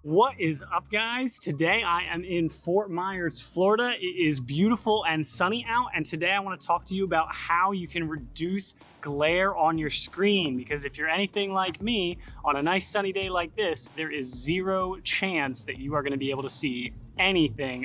What is up, guys? Today I am in Fort Myers, Florida. It is beautiful and sunny out, and today I want to talk to you about how you can reduce glare on your screen, because if you're anything like me, on a nice sunny day like this, there is zero chance that you are going to be able to see anything.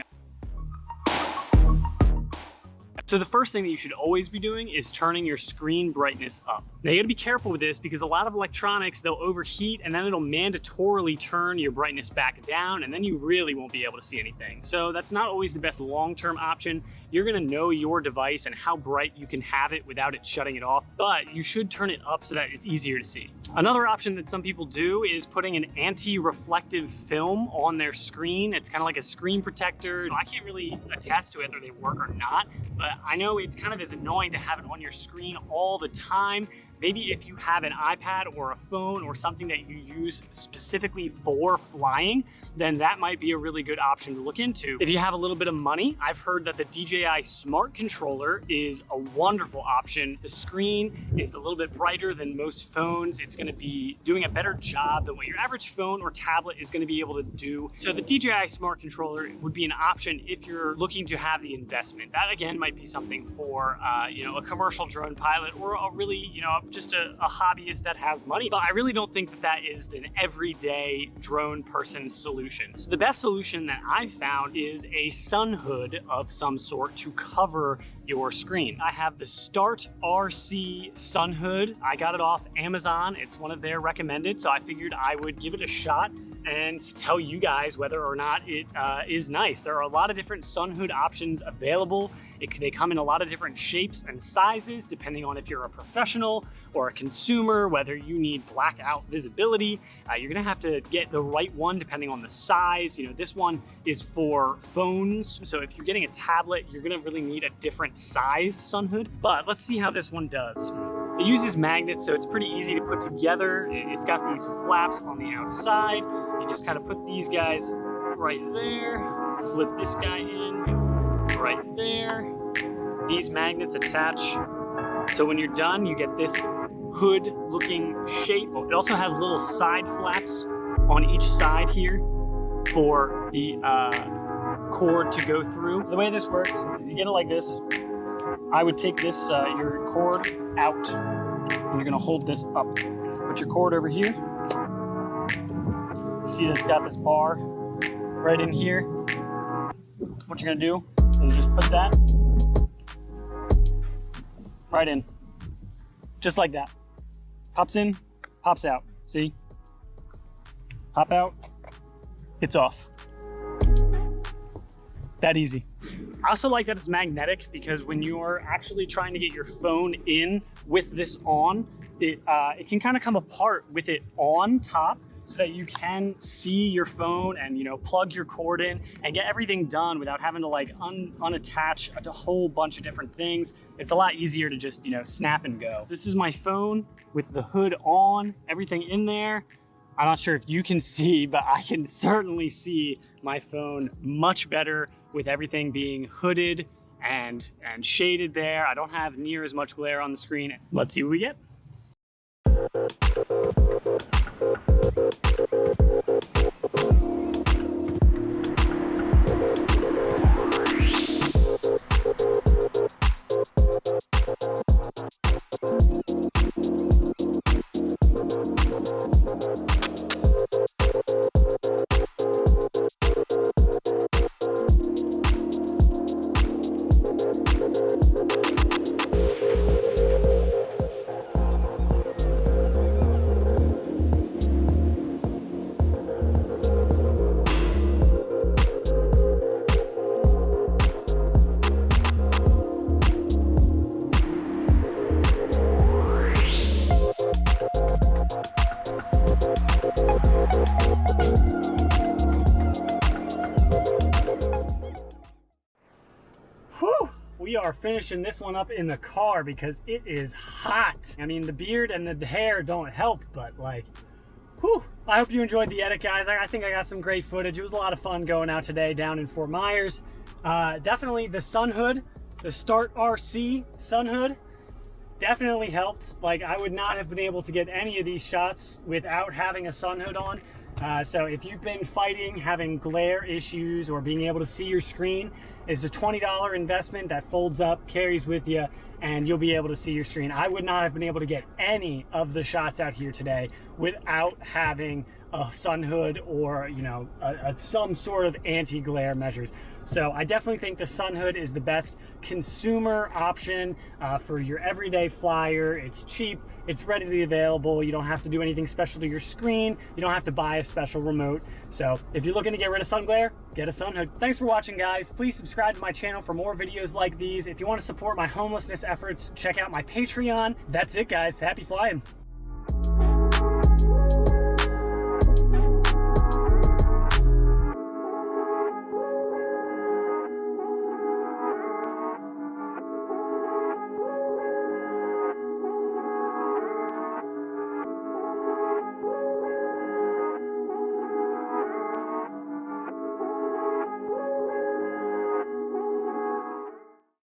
So the first thing that you should always be doing is turning your screen brightness up. Now you gotta be careful with this because a lot of electronics, they'll overheat and then it'll mandatorily turn your brightness back down, and then you really won't be able to see anything. So that's not always the best long-term option. You're gonna know your device and how bright you can have it without it shutting it off, but you should turn it up so that it's easier to see. Another option that some people do is putting an anti-reflective film on their screen. It's kind of like a screen protector. I can't really attest to it, whether they work or not, but I know it's kind of as annoying to have it on your screen all the time. Maybe if you have an iPad or a phone or something that you use specifically for flying, then that might be a really good option to look into. If you have a little bit of money, I've heard that the DJI Smart Controller is a wonderful option. The screen is a little bit brighter than most phones. It's gonna be doing a better job than what your average phone or tablet is gonna be able to do. So the DJI Smart Controller would be an option if you're looking to have the investment. That again might be something for a commercial drone pilot or a really, just a hobbyist that has money. But I really don't think that that is an everyday drone person's solution. So the best solution that I've found is a sun hood of some sort to cover your screen. I have the StartRC Sun Hood. I got it off Amazon. It's one of their recommended, so I figured I would give it a shot and tell you guys whether or not it is nice. There are a lot of different sun hood options available. They come in a lot of different shapes and sizes, depending on if you're a professional or a consumer, whether you need blackout visibility. You're gonna have to get the right one depending on the size. This one is for phones, so if you're getting a tablet, you're gonna really need a different sized sun hood. But let's see how this one does. It uses magnets, so it's pretty easy to put together. It's got these flaps on the outside. You just kind of put these guys right there, flip this guy in right there. These magnets attach, so when you're done, you get this hood looking shape. It also has little side flaps on each side here for the cord to go through. So the way this works is you get it like this. I would take this, your cord out, and you're gonna hold this up. Put your cord over here. You see that it's got this bar right in here. What you're gonna do is just put that right in, just like that. Pops in, pops out, see? Pop out, it's off. That easy. I also like that it's magnetic, because when you're actually trying to get your phone in with this on, it can kind of come apart with it on top, so that you can see your phone and plug your cord in and get everything done without having to unattach a whole bunch of different things. It's a lot easier to just snap and go. This is my phone with the hood on, everything in there. I'm not sure if you can see, but I can certainly see my phone much better with everything being hooded and shaded there. I don't have near as much glare on the screen. Let's see what we get. We are finishing this one up in the car because it is hot. I mean, the beard and the hair don't help, but like, whew. I hope you enjoyed the edit, guys. I think I got some great footage. It was a lot of fun going out today down in Fort Myers. Definitely the Sun Hood, the StartRC Sun Hood, definitely helped. Like, I would not have been able to get any of these shots without having a sun hood on. So if you've been fighting having glare issues or being able to see your screen, it's a $20 investment that folds up, carries with you, and you'll be able to see your screen. I would not have been able to get any of the shots out here today without having a sun hood or, you know, some sort of anti-glare measures. So I definitely think the sun hood is the best consumer option for your everyday flyer. It's cheap, it's readily available, you don't have to do anything special to your screen, you don't have to buy a special remote. So if you're looking to get rid of sun glare, get a sun hood. Thanks for watching, guys. Please subscribe to my channel for more videos like these. If you want to support my homelessness efforts, check out my Patreon. That's it, guys. Happy flying.